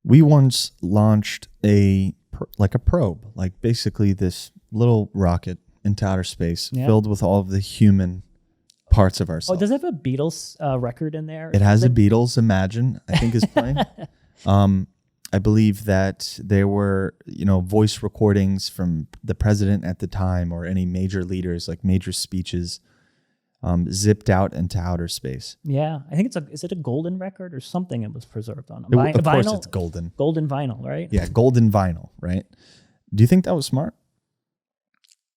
We once launched a probe, like basically this little rocket into outer space filled with all of the human parts of ourselves. Oh, does it have a Beatles record in there? It has a Beatles Imagine, I think, is playing. I believe that there were, voice recordings from the president at the time or any major leaders, like major speeches, zipped out into outer space. Yeah, I think is it a golden record or something it was preserved on? Of course it's golden. Golden vinyl, right? Yeah, golden vinyl, right? Do you think that was smart?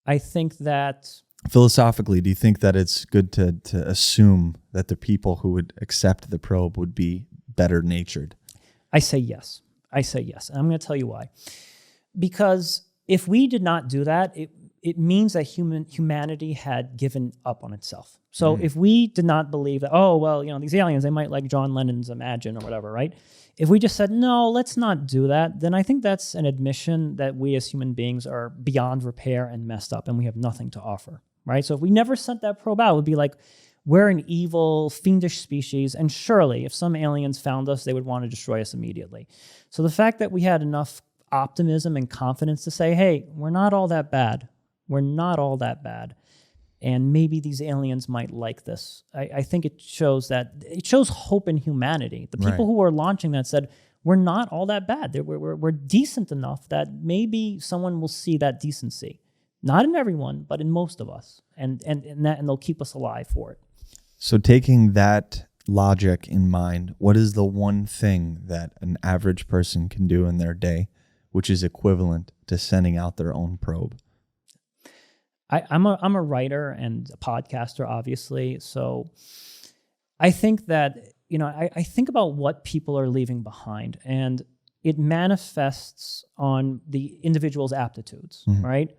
I think that... Philosophically, do you think that it's good to assume that the people who would accept the probe would be better natured? I say yes. And I'm going to tell you why. Because if we did not do that, it means that humanity had given up on itself. So if we did not believe that, these aliens, they might like John Lennon's Imagine or whatever, right? If we just said, no, let's not do that, then I think that's an admission that we as human beings are beyond repair and messed up and we have nothing to offer, right? So if we never sent that probe out, it would be like, we're an evil, fiendish species, and surely if some aliens found us, they would want to destroy us immediately. So the fact that we had enough optimism and confidence to say, hey, we're not all that bad. We're not all that bad. And maybe these aliens might like this. I think it shows hope in humanity. The people who were launching that said, we're not all that bad. We're decent enough that maybe someone will see that decency. Not in everyone, but in most of us. And they'll keep us alive for it. So taking that logic in mind, what is the one thing that an average person can do in their day, which is equivalent to sending out their own probe? I'm a writer and a podcaster, obviously. So I think that, I think about what people are leaving behind, and it manifests on the individual's aptitudes, right?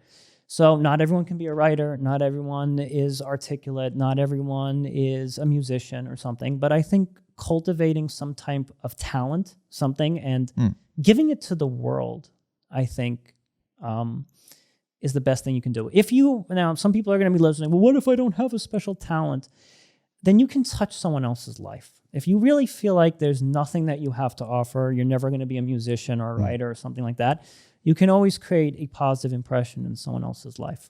So not everyone can be a writer. Not everyone is articulate. Not everyone is a musician or something. But I think cultivating some type of talent, and giving it to the world, I think, is the best thing you can do. Now some people are going to be listening, well, what if I don't have a special talent? Then you can touch someone else's life. If you really feel like there's nothing that you have to offer, you're never going to be a musician or a writer or something like that, you can always create a positive impression in someone else's life.